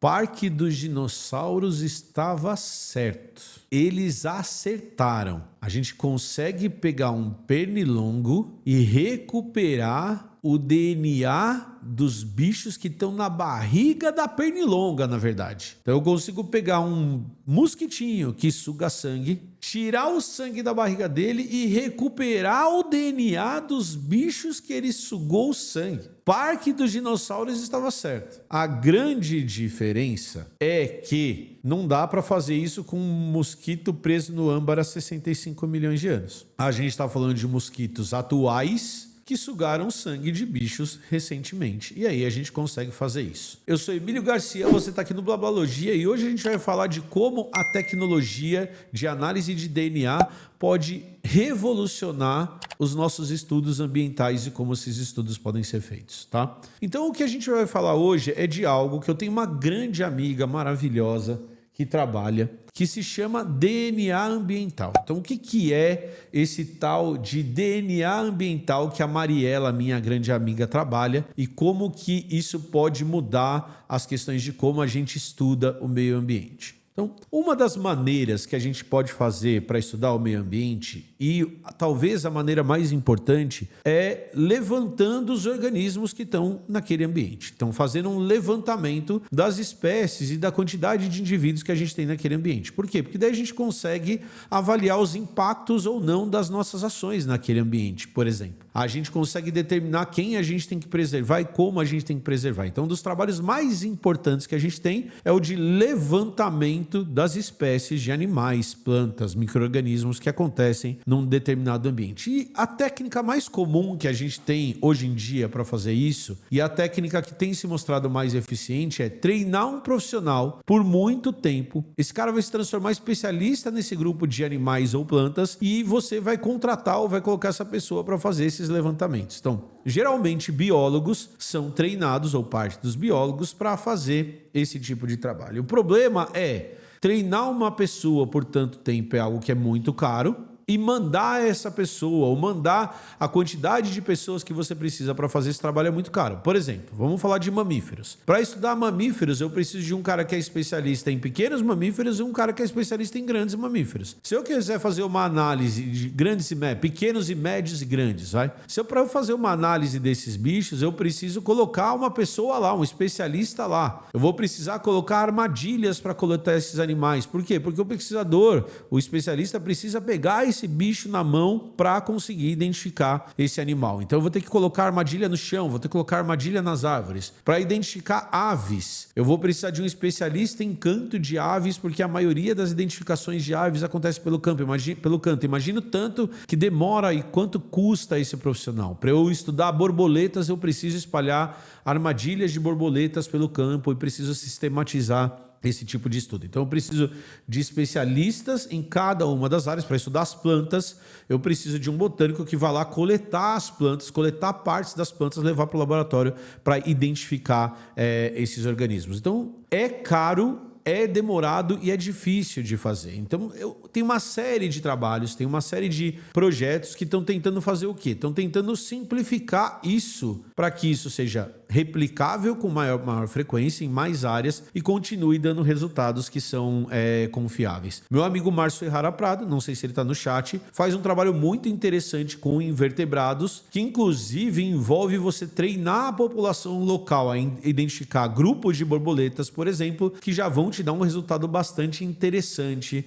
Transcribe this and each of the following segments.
Parque dos Dinossauros estava certo. Eles acertaram. A gente consegue pegar um pernilongo e recuperar o DNA dos bichos que estão na barriga da pernilonga, na verdade. Então eu consigo pegar um mosquitinho que suga sangue, tirar o sangue da barriga dele e recuperar o DNA dos bichos que ele sugou o sangue. Parque dos Dinossauros estava certo. A grande diferença é que não dá para fazer isso com um mosquito preso no âmbar há 65 milhões de anos. A gente está falando de mosquitos atuais que sugaram sangue de bichos recentemente. E aí a gente consegue fazer isso. Eu sou Emílio Garcia, você está aqui no Blablalogia e hoje a gente vai falar de como a tecnologia de análise de DNA pode revolucionar os nossos estudos ambientais e como esses estudos podem ser feitos, tá? Então o que a gente vai falar hoje é de algo que eu tenho uma grande amiga maravilhosa que trabalha, que se chama DNA ambiental. Então, o que é esse tal de DNA ambiental que a Mariela, minha grande amiga, trabalha e como que isso pode mudar as questões de como a gente estuda o meio ambiente? Então, uma das maneiras que a gente pode fazer para estudar o meio ambiente, e talvez a maneira mais importante, é levantando os organismos que estão naquele ambiente. Então, fazendo um levantamento das espécies e da quantidade de indivíduos que a gente tem naquele ambiente. Por quê? Porque daí a gente consegue avaliar os impactos ou não das nossas ações naquele ambiente, por exemplo. A gente consegue determinar quem a gente tem que preservar e como a gente tem que preservar. Então, um dos trabalhos mais importantes que a gente tem é o de levantamento das espécies de animais, plantas, micro-organismos que acontecem num determinado ambiente. E a técnica mais comum que a gente tem hoje em dia para fazer isso, e a técnica que tem se mostrado mais eficiente, é treinar um profissional por muito tempo. Esse cara vai se transformar em especialista nesse grupo de animais ou plantas e você vai contratar ou vai colocar essa pessoa para fazer esses levantamentos. Então, geralmente biólogos são treinados, ou parte dos biólogos, para fazer esse tipo de trabalho. O problema é treinar uma pessoa por tanto tempo é algo que é muito caro e mandar essa pessoa ou mandar a quantidade de pessoas que você precisa para fazer esse trabalho é muito caro. Por exemplo, vamos falar de mamíferos. Para estudar mamíferos, eu preciso de um cara que é especialista em pequenos mamíferos e um cara que é especialista em grandes mamíferos. Se eu quiser fazer uma análise de pequenos e médios e grandes, para eu fazer uma análise desses bichos, eu preciso colocar uma pessoa lá, um especialista lá. Eu vou precisar colocar armadilhas para coletar esses animais. Por quê? Porque o pesquisador, o especialista, precisa pegar esse bicho na mão para conseguir identificar esse animal. Então eu vou ter que colocar armadilha no chão, vou ter que colocar armadilha nas árvores. Para identificar aves, eu vou precisar de um especialista em canto de aves, porque a maioria das identificações de aves acontece pelo canto. Imagina o tanto que demora e quanto custa esse profissional. Para eu estudar borboletas, eu preciso espalhar armadilhas de borboletas pelo campo e preciso sistematizar esse tipo de estudo. Então eu preciso de especialistas em cada uma das áreas. Para estudar as plantas, eu preciso de um botânico que vá lá coletar as plantas, coletar partes das plantas, levar para o laboratório para identificar esses organismos. Então é caro, é demorado e é difícil de fazer. Então, tem uma série de trabalhos, tem uma série de projetos que estão tentando fazer o quê? Estão tentando simplificar isso para que isso seja replicável com maior frequência em mais áreas e continue dando resultados que são confiáveis. Meu amigo Márcio Ferrara Prado, não sei se ele está no chat, faz um trabalho muito interessante com invertebrados, que inclusive envolve você treinar a população local a identificar grupos de borboletas, por exemplo, que já vão te dar um resultado bastante interessante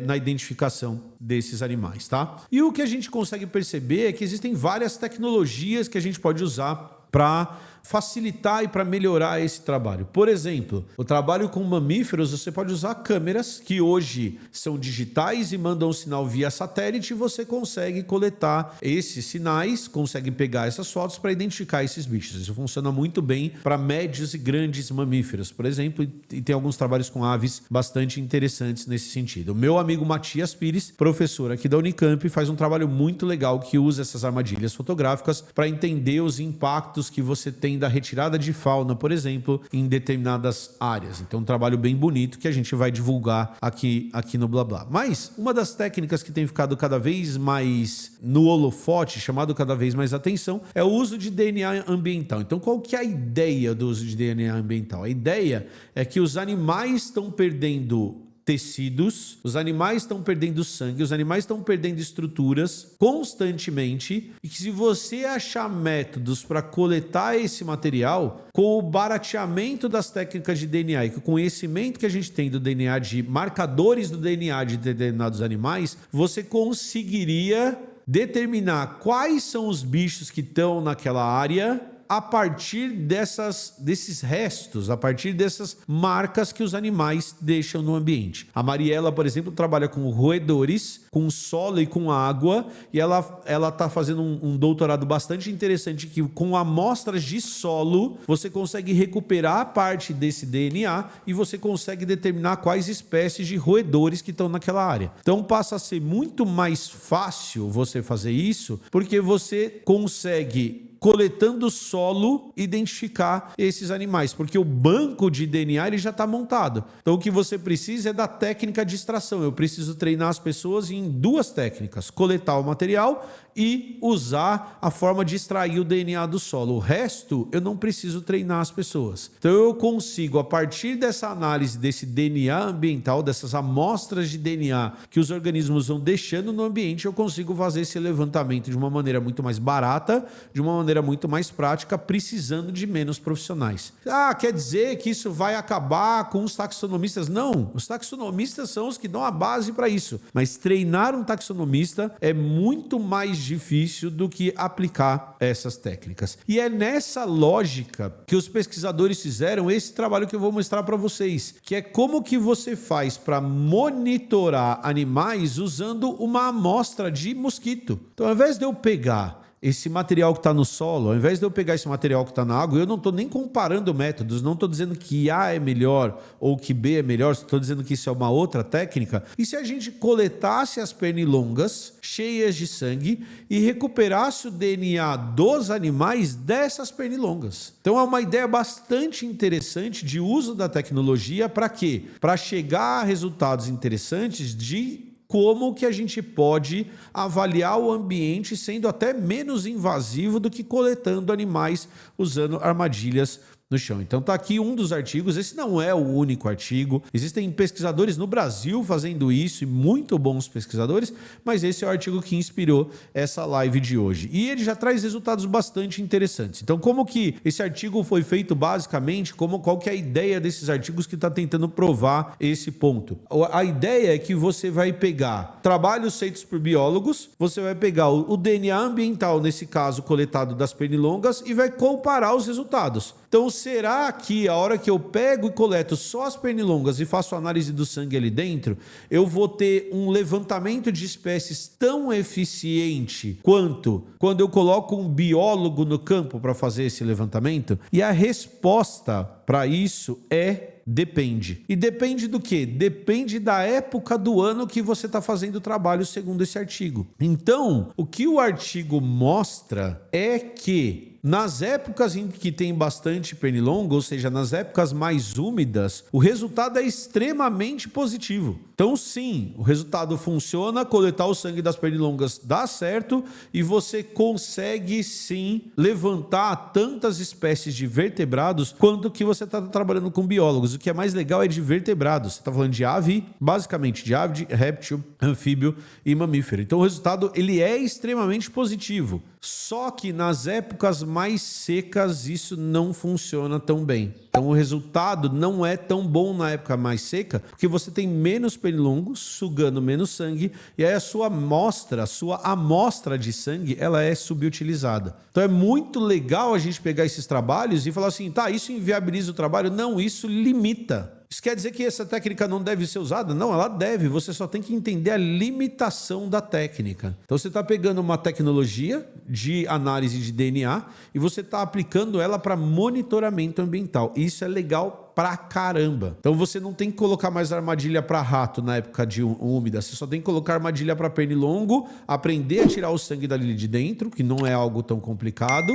na identificação desses animais, tá? E o que a gente consegue perceber é que existem várias tecnologias que a gente pode usar para facilitar e para melhorar esse trabalho. Por exemplo, o trabalho com mamíferos, você pode usar câmeras que hoje são digitais e mandam um sinal via satélite e você consegue coletar esses sinais, consegue pegar essas fotos para identificar esses bichos. Isso funciona muito bem para médios e grandes mamíferos, por exemplo, e tem alguns trabalhos com aves bastante interessantes nesse sentido. O meu amigo Matias Pires, professor aqui da Unicamp, faz um trabalho muito legal que usa essas armadilhas fotográficas para entender os impactos que você tem tem da retirada de fauna, por exemplo, em determinadas áreas. Então, um trabalho bem bonito que a gente vai divulgar aqui no Blá Blá. Mas uma das técnicas que tem ficado cada vez mais no holofote, chamado cada vez mais atenção, é o uso de DNA ambiental. Então, qual que é a ideia do uso de DNA ambiental? A ideia é que os animais estão perdendo tecidos, os animais estão perdendo sangue, os animais estão perdendo estruturas constantemente, e que se você achar métodos para coletar esse material, com o barateamento das técnicas de DNA e com o conhecimento que a gente tem do DNA, de marcadores do DNA de determinados animais, você conseguiria determinar quais são os bichos que estão naquela área a partir desses restos, a partir dessas marcas que os animais deixam no ambiente. A Mariela, por exemplo, trabalha com roedores, com solo e com água, e ela está fazendo um doutorado bastante interessante que com amostras de solo você consegue recuperar parte desse DNA e você consegue determinar quais espécies de roedores que estão naquela área. Então passa a ser muito mais fácil você fazer isso, porque você consegue, coletando solo, identificar esses animais, porque o banco de DNA ele já está montado. Então o que você precisa é da técnica de extração. Eu preciso treinar as pessoas em duas técnicas: coletar o material e usar a forma de extrair o DNA do solo. O resto eu não preciso treinar as pessoas. Então eu consigo, a partir dessa análise desse DNA ambiental, dessas amostras de DNA que os organismos vão deixando no ambiente, eu consigo fazer esse levantamento de uma maneira muito mais barata, de uma maneira muito mais prática, precisando de menos profissionais. Ah, quer dizer que isso vai acabar com os taxonomistas? Não, os taxonomistas são os que dão a base para isso. Mas treinar um taxonomista é muito mais difícil do que aplicar essas técnicas. E é nessa lógica que os pesquisadores fizeram esse trabalho que eu vou mostrar para vocês, que é como que você faz para monitorar animais usando uma amostra de mosquito. Então, ao invés de eu pegar esse material que está no solo, ao invés de eu pegar esse material que está na água, eu não estou nem comparando métodos, não estou dizendo que A é melhor ou que B é melhor, estou dizendo que isso é uma outra técnica. E se a gente coletasse as pernilongas cheias de sangue e recuperasse o DNA dos animais dessas pernilongas? Então é uma ideia bastante interessante de uso da tecnologia para quê? Para chegar a resultados interessantes de como que a gente pode avaliar o ambiente sendo até menos invasivo do que coletando animais usando armadilhas no chão. Então tá aqui um dos artigos. Esse não é o único artigo. Existem pesquisadores no Brasil fazendo isso, e muito bons pesquisadores, mas esse é o artigo que inspirou essa live de hoje. E ele já traz resultados bastante interessantes. Então, como que esse artigo foi feito basicamente? Qual que é a ideia desses artigos que está tentando provar esse ponto? A ideia é que você vai pegar trabalhos feitos por biólogos, você vai pegar o DNA ambiental, nesse caso coletado das pernilongas, e vai comparar os resultados. Então, será que a hora que eu pego e coleto só as pernilongas e faço análise do sangue ali dentro, eu vou ter um levantamento de espécies tão eficiente quanto quando eu coloco um biólogo no campo para fazer esse levantamento? E a resposta para isso é: depende. E depende do quê? Depende da época do ano que você está fazendo o trabalho, segundo esse artigo. Então, o que o artigo mostra é que nas épocas em que tem bastante pernilonga, ou seja, nas épocas mais úmidas, o resultado é extremamente positivo. Então, sim, o resultado funciona, coletar o sangue das pernilongas dá certo e você consegue, sim, levantar tantas espécies de vertebrados quanto que você está trabalhando com biólogos. O que é mais legal é de vertebrados. Você está falando de ave, basicamente de ave, réptil, anfíbio e mamífero. Então, o resultado ele é extremamente positivo. Só que nas épocas mais secas isso não funciona tão bem. Então o resultado não é tão bom na época mais seca, porque você tem menos pernilongos sugando menos sangue, e aí a sua amostra de sangue, ela é subutilizada. Então é muito legal a gente pegar esses trabalhos e falar assim, tá, isso inviabiliza o trabalho? Não, isso limita. Isso quer dizer que essa técnica não deve ser usada? Não, ela deve. Você só tem que entender a limitação da técnica. Então você está pegando uma tecnologia de análise de DNA e você está aplicando ela para monitoramento ambiental. Isso é legal pra caramba. Então você não tem que colocar mais armadilha para rato na época de úmida, você só tem que colocar armadilha para pernilongo, aprender a tirar o sangue dali de dentro, que não é algo tão complicado,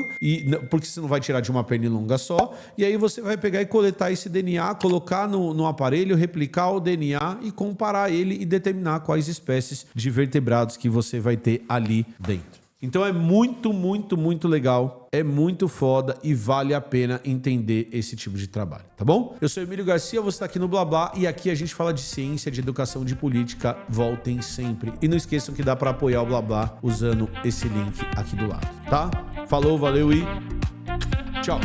porque você não vai tirar de uma pernilonga só, e aí você vai pegar e coletar esse DNA, colocar no aparelho, replicar o DNA e comparar ele e determinar quais espécies de vertebrados que você vai ter ali dentro. Então é muito, muito, muito legal, é muito foda e vale a pena entender esse tipo de trabalho, tá bom? Eu sou Emílio Garcia, você está aqui no Blá Blá e aqui a gente fala de ciência, de educação, de política. Voltem sempre. E não esqueçam que dá para apoiar o Blá Blá usando esse link aqui do lado, tá? Falou, valeu e tchau!